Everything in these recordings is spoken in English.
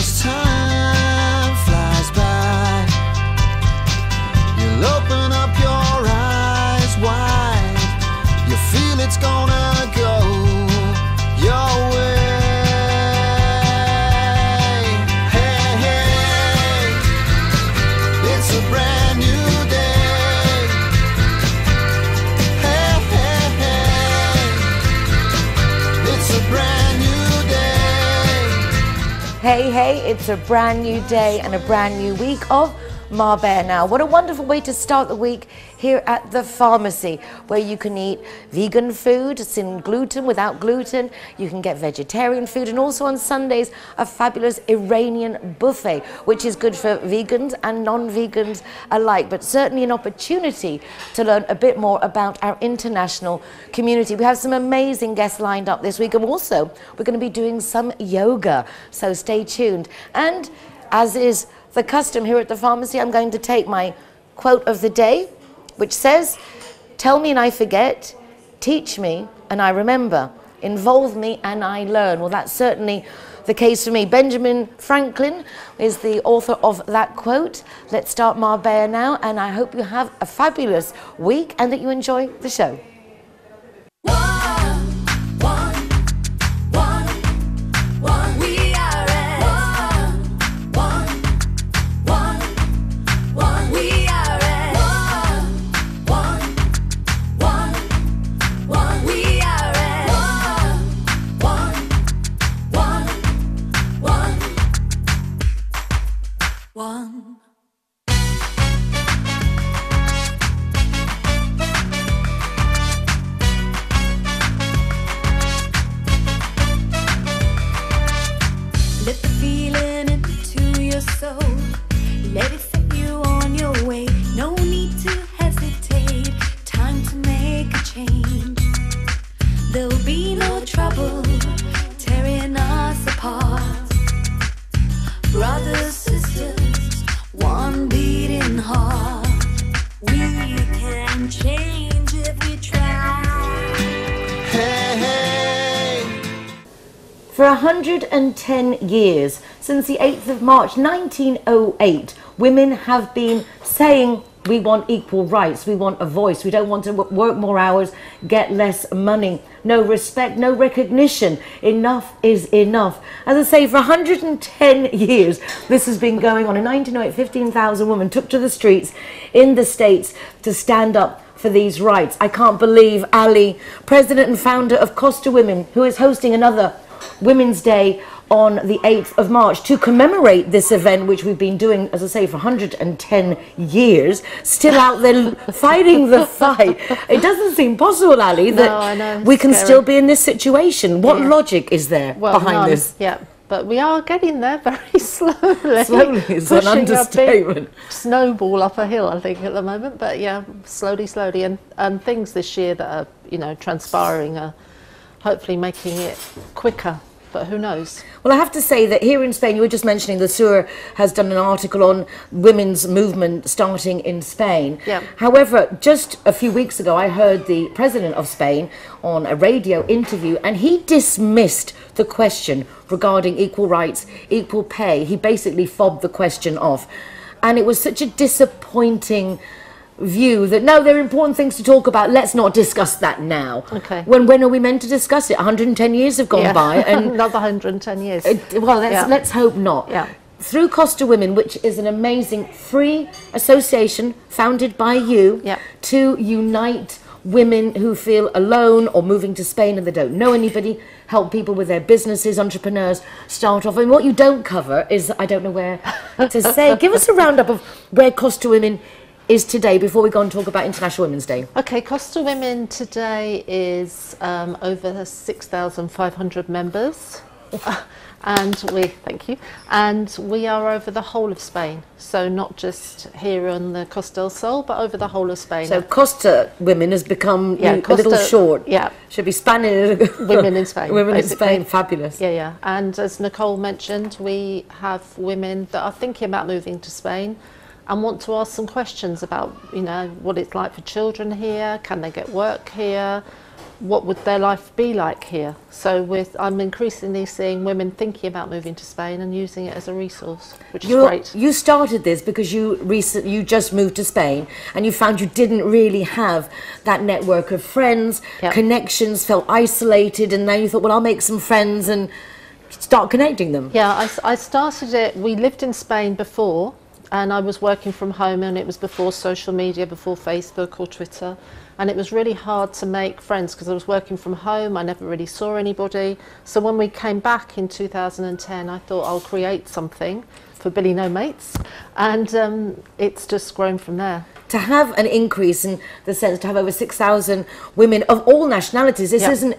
as time flies by, you'll open up your eyes wide. You feel it's gonna go your way. Hey, hey, it's a brand new day. Hey, hey, hey, it's a brand new day. Hey, hey, it's a brand new day and a brand new week of Marbella Now. What a wonderful way to start the week here at the pharmacy, where you can eat vegan food, sin gluten, without gluten. You can get vegetarian food, and also on Sundays a fabulous Iranian buffet, which is good for vegans and non-vegans alike, but certainly an opportunity to learn a bit more about our international community. We have some amazing guests lined up this week, and also we're going to be doing some yoga, so stay tuned. And as is the custom here at the pharmacy, I'm going to take my quote of the day, which says, "Tell me and I forget, teach me and I remember, involve me and I learn." Well, that's certainly the case for me. Benjamin Franklin is the author of that quote. Let's start Marbella now, and I hope you have a fabulous week and that you enjoy the show. Let the feeling into your soul. Let it set you on your way. No need to hesitate. Time to make a change. There'll be no trouble tearing us apart. Brothers, sisters, one beating heart. We can change if we try. Hey, hey. For 110 years, since the 8th of March 1908, women have been saying we want equal rights, we want a voice, we don't want to work more hours, get less money, no respect, no recognition, enough is enough. As I say, for 110 years, this has been going on. In 1908, 15,000 women took to the streets in the States to stand up for these rights. I can't believe Ali, president and founder of Costa Women, who is hosting another Women's Day on the 8th of March to commemorate this event, which we've been doing, as I say, for 110 years, still out there fighting the fight. It doesn't seem possible, Ali, that we can still be in this situation. What logic is there behind this? Yeah, but we are getting there very slowly. Slowly is an understatement. Snowball up a hill, I think, at the moment. But yeah, slowly, slowly. And things this year that are, you know, transpiring are hopefully making it quicker, but who knows? Well, I have to say that here in Spain, you were just mentioning the SUR has done an article on women's movement starting in Spain. Yeah. However, just a few weeks ago, I heard the president of Spain on a radio interview, and he dismissed the question regarding equal rights, equal pay. He basically fobbed the question off. And it was such a disappointing view that no, there are important things to talk about, let's not discuss that now. Okay. When are we meant to discuss it? 110 years have gone by, and another 110 years. Well, let's hope not. Yeah. Through Costa Women, which is an amazing free association founded by you to unite women who feel alone or moving to Spain and they don't know anybody, help people with their businesses, entrepreneurs start off. And what you don't cover is, I don't know where to say. Give us a roundup of where Costa Women is today before we go and talk about International Women's Day. Okay, Costa Women today is over 6,500 members. And we are over the whole of Spain, so not just here on the Costa del Sol, but over the whole of Spain. So Costa Women has become a little short. Yeah, should be Spanish women in Spain. Women basically. In Spain, fabulous. Yeah, yeah. And as Nicole mentioned, we have women that are thinking about moving to Spain and want to ask some questions about, you know, what it's like for children here. Can they get work here? what would their life be like here. So I'm increasingly seeing women thinking about moving to Spain and using it as a resource, which is great. You started this because you just moved to Spain and you found you didn't really have that network of friends, connections, felt isolated, and now you thought, well, I'll make some friends and start connecting them. Yeah, I started it, we lived in Spain before, and I was working from home, and it was before social media, before Facebook or Twitter, and it was really hard to make friends because I was working from home. I never really saw anybody. So when we came back in 2010, I thought I'll create something for Billy No Mates, and it's just grown from there. To have an increase in the sense to have over 6,000 women of all nationalities. This isn't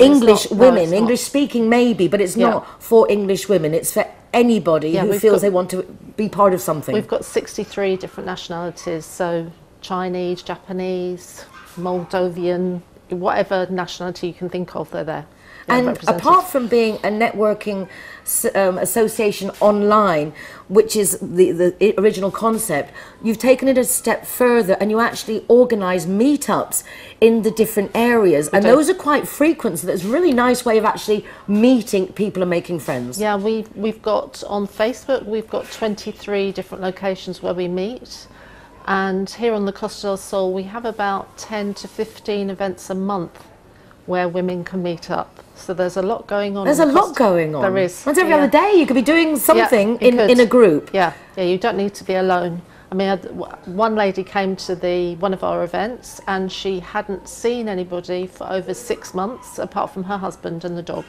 English women, English speaking maybe, but it's not for English women. It's for anybody who feels they want to be part of something. We've got 63 different nationalities, so Chinese, Japanese, Moldovan, whatever nationality you can think of, they're there. And apart from being a networking association online, which is the original concept, you've taken it a step further and you actually organise meetups in the different areas. And those are quite frequent, so that's a really nice way of actually meeting people and making friends. Yeah, we've got on Facebook, we've got 23 different locations where we meet. And here on the Costa del Sol, we have about 10 to 15 events a month where women can meet up. So there's a lot going on. There's a lot going on. There is. Once every other day you could be doing something in a group. Yeah, you don't need to be alone. I mean, one lady came to one of our events and she hadn't seen anybody for over 6 months apart from her husband and the dog.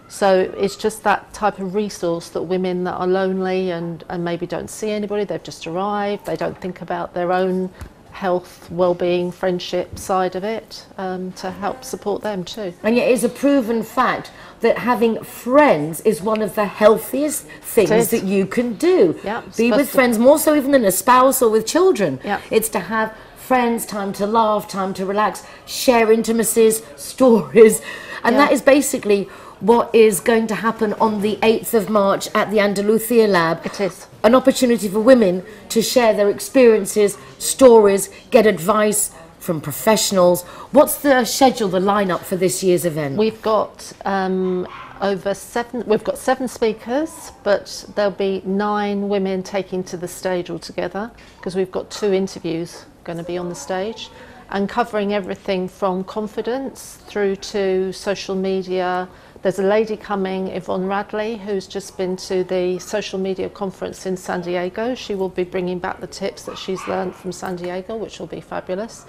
So it's just that type of resource that women that are lonely and maybe don't see anybody, they've just arrived, they don't think about their own health, well-being, friendship side of it, to help support them too. And yet it's a proven fact that having friends is one of the healthiest things that you can do. Yeah, be with friends, more so even than a spouse or with children. Yeah. It's to have friends, time to laugh, time to relax, share intimacies, stories, and that is basically what is going to happen on the 8th of March at the Andalucia Lab. It is. An opportunity for women to share their experiences, stories, get advice from professionals. What's the schedule, the lineup for this year's event? We've got we've got 7 speakers, but there'll be 9 women taking to the stage altogether, because we've got 2 interviews going to be on the stage, and covering everything from confidence through to social media. There's a lady coming, Yvonne Radley, who's just been to the social media conference in San Diego. She will be bringing back the tips that she's learned from San Diego, which will be fabulous.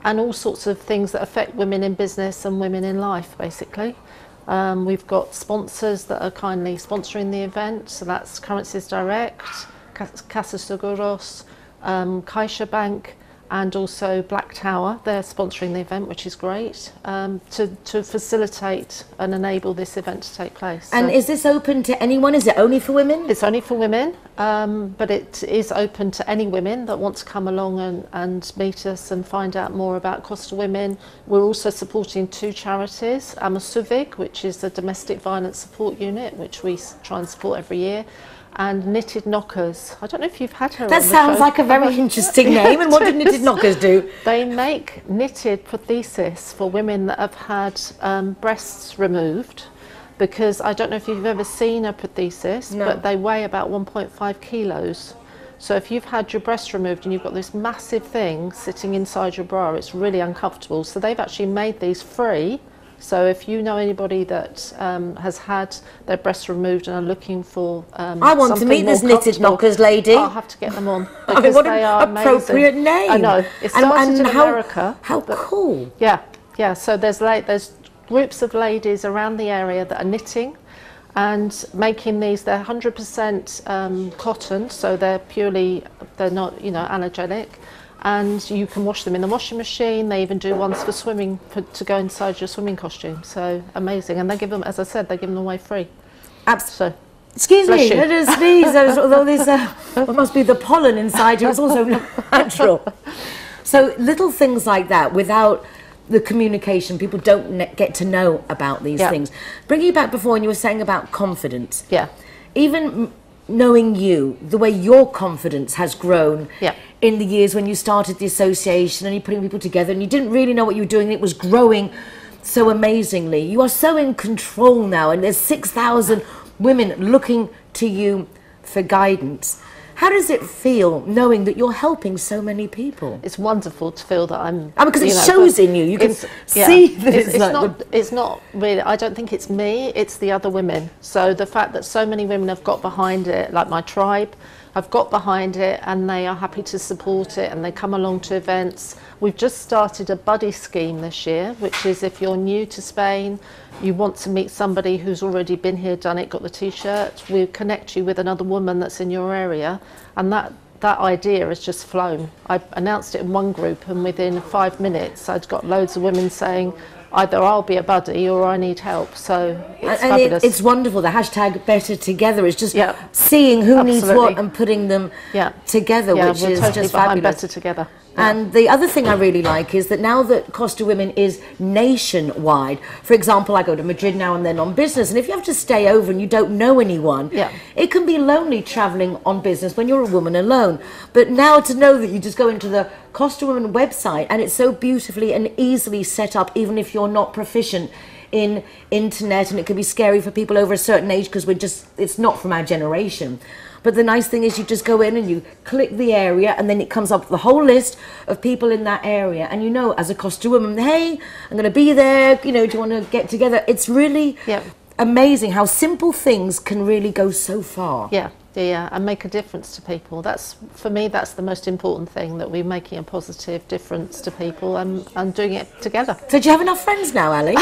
And all sorts of things that affect women in business and women in life, basically. We've got sponsors that are kindly sponsoring the event. So that's Currencies Direct, Casa Seguros, Caixa Bank, and also Black Tower. They're sponsoring the event, which is great, to facilitate and enable this event to take place. And is this open to anyone? Is it only for women? It's only for women, but it is open to any women that want to come along and meet us and find out more about Costa Women. We're also supporting 2 charities, Amasuvig, which is a domestic violence support unit, which we try and support every year, and Knitted Knockers. I don't know if you've had her on the show. That sounds like a very interesting name. And what do Knitted Knockers do? They make knitted prosthesis for women that have had breasts removed, because I don't know if you've ever seen a prosthesis, but they weigh about 1.5 kilos. So if you've had your breast removed and you've got this massive thing sitting inside your bra, it's really uncomfortable. So they've actually made these free. So if you know anybody that has had their breasts removed and are looking for I want to meet this Knitted Knockers lady. I'll have to get them on, because what they are an appropriate name. I know. It started in America. How cool. Yeah. So there's groups of ladies around the area that are knitting and making these. They're 100% cotton, so they're not, allergenic. And you can wash them in the washing machine. They even do ones for swimming, to go inside your swimming costume. So amazing. And they give them, as I said, they give them away free. Absolutely. Excuse me, let us sneeze. Although there's what must be the pollen inside you, it's also natural. So little things like that, without the communication, people don't get to know about these things. Bringing you back before, and you were saying about confidence. Yeah. Even knowing you, the way your confidence has grown Yeah. in the years when you started the association and you're putting people together and you didn't really know what you were doing and it was growing so amazingly. You are so in control now, and there's 6,000 women looking to you for guidance. How does it feel knowing that you're helping so many people? It's wonderful to feel that I'm... Because it shows in you. You can see that it's not really... I don't think it's me, it's the other women. So the fact that so many women have got behind it, like my tribe, have got behind it, and they are happy to support it, and they come along to events. We've just started a buddy scheme this year, which is if you're new to Spain, you want to meet somebody who's already been here, done it, got the t-shirt, we'll connect you with another woman that's in your area, and that idea has just flown. I announced it in one group, and within 5 minutes I'd got loads of women saying, either I'll be a buddy or I need help. So it's fabulous. It's wonderful. The hashtag Better Together is just seeing who needs what and putting them together, which is totally just behind fabulous. Better Together. And the other thing I really like is that now that Costa Women is nationwide, for example, I go to Madrid now and then on business, and if you have to stay over and you don't know anyone, it can be lonely travelling on business when you're a woman alone. But now to know that you just go into the Costa Women website and it's so beautifully and easily set up, even if you're not proficient in internet, and it can be scary for people over a certain age because it's not from our generation. But the nice thing is you just go in and you click the area, and then it comes up the whole list of people in that area. And you know, as a Costa woman, hey, I'm going to be there, you know, do you want to get together? It's really amazing how simple things can really go so far. Yeah, and make a difference to people. That's, for me, that's the most important thing, that we're making a positive difference to people and doing it together. So do you have enough friends now, Ali?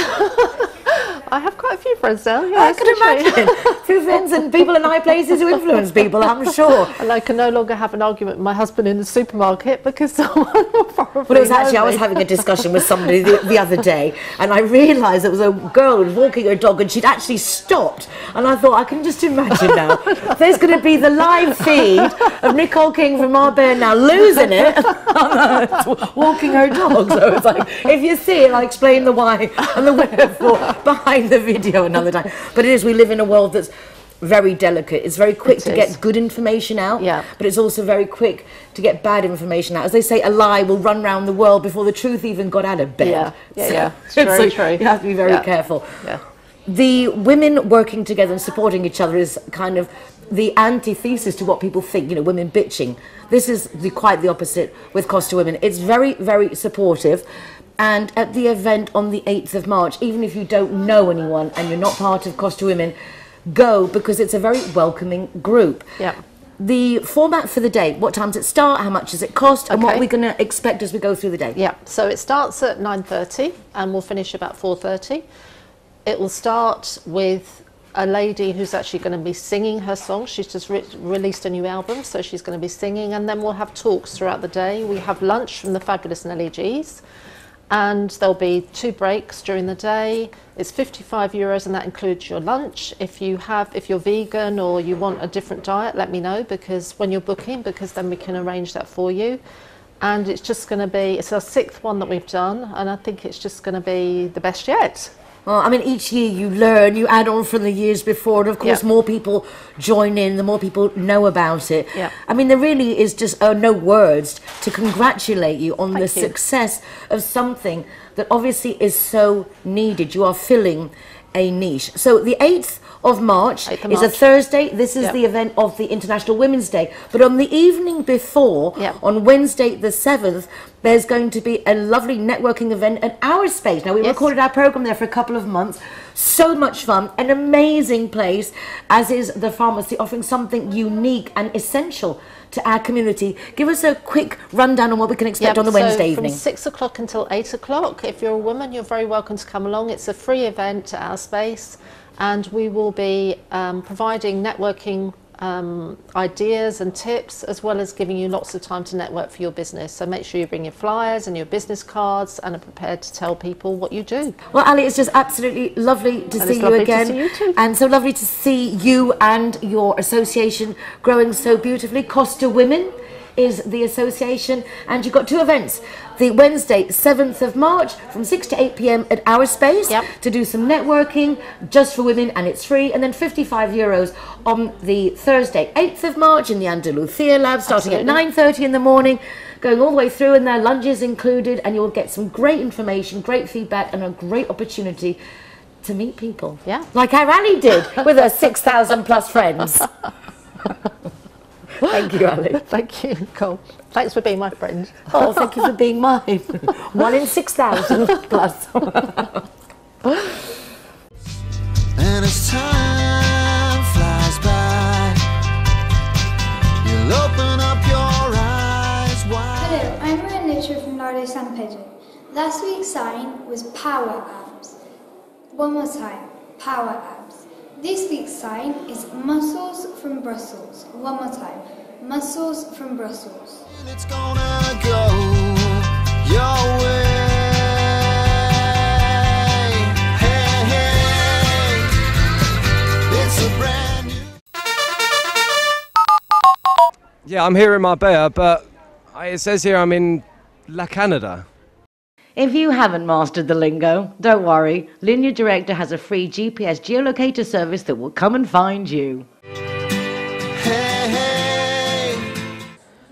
I have quite a few friends now. Yeah, I could imagine. A few friends and people in high places who influence people, I'm sure. And I can no longer have an argument with my husband in the supermarket because someone will probably Well, it was actually, I was having a discussion with somebody the other day, and I realised there was a girl who was walking her dog and she'd actually stopped. And I thought, I can just imagine now, there's going to be the live feed of Nicole King from Marbella Now losing it, walking her dog. So it's like, if you see it, I'll explain the why and the wherefore behind the video another time. But it is, we live in a world that's very delicate. It's very quick to get good information out, but it's also very quick to get bad information out. As they say, a lie will run round the world before the truth even got out of bed. It's very true. You have to be very careful. The women working together and supporting each other is kind of the antithesis to what people think, you know, women bitching. This is quite the opposite with Costa Women. It's very, very supportive. And at the event on the 8th of March, even if you don't know anyone and you're not part of Costa Women, go, because it's a very welcoming group. The format for the day, what time does it start, how much does it cost, and what we're going to expect as we go through the day? So it starts at 9:30 and we'll finish about 4:30. It will start with a lady who's actually going to be singing her song. She's just released a new album, so she's going to be singing, and then we'll have talks throughout the day. We have lunch from the fabulous LEGs. And there'll be 2 breaks during the day. It's €55, and that includes your lunch. If you're vegan or you want a different diet, let me know, because when you're booking, because then we can arrange that for you. And it's just going to be, it's our 6th one that we've done, and I think it's just going to be the best yet. Well, I mean, each year you learn, you add on from the years before, and of course more people join in, the more people know about it. I mean, there really is just no words to congratulate you on the success of something that obviously is so needed. You are filling a niche. So the 8th of March is a Thursday. This is the event of the International Women's Day. But on the evening before, on Wednesday the 7th, there's going to be a lovely networking event at our space. Now, we recorded our programme there for a couple of months. So much fun, an amazing place, as is the pharmacy, offering something unique and essential to our community. Give us a quick rundown on what we can expect on the Wednesday evening. From 6 o'clock until 8 o'clock. If you're a woman, you're very welcome to come along. It's a free event at our space, and we will be providing networking ideas and tips, as well as giving you lots of time to network for your business. So make sure you bring your flyers and your business cards and are prepared to tell people what you do. Well, Ali, it's just absolutely lovely to see you again. To see you too. And so lovely to see you and your association growing so beautifully. Costa Women is the association, and you've got 2 events. The Wednesday 7th of March from 6 to 8 p.m. at our space to do some networking just for women, and it's free, and then €55 on the Thursday 8th of March in the Andalucia Lab, starting at 9:30 in the morning, going all the way through, and their lunches included, and you'll get some great information, great feedback, and a great opportunity to meet people. Yeah. Like our Ali did with her 6,000 plus friends. Thank you, Ali. Thank you, Nicole. Thanks for being my friend. Oh, thank you for being mine. 1 in 6,000 plus. And as time flies by, you'll open up your eyes wide. Hello, I'm Maria from Lardo San Pedro. Last week's sign was power abs. One more time, power abs. This week's sign is muscles from Brussels. One more time, muscles from Brussels. It's gonna go your way. Hey, hey, it's a brand new. Yeah, I'm here in Marbella, but it says here I'm in La Canada. If you haven't mastered the lingo, don't worry. Linear Director has a free GPS geolocator service that will come and find you.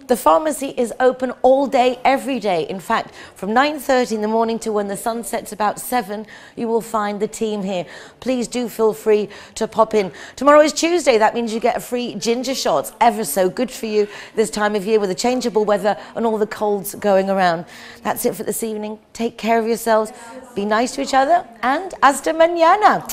The pharmacy is open all day, every day. In fact, from 9:30 in the morning to when the sun sets about 7, you will find the team here. Please do feel free to pop in. Tomorrow is Tuesday. That means you get a free ginger shot. Ever so good for you this time of year with the changeable weather and all the colds going around. That's it for this evening. Take care of yourselves. Be nice to each other. And hasta mañana.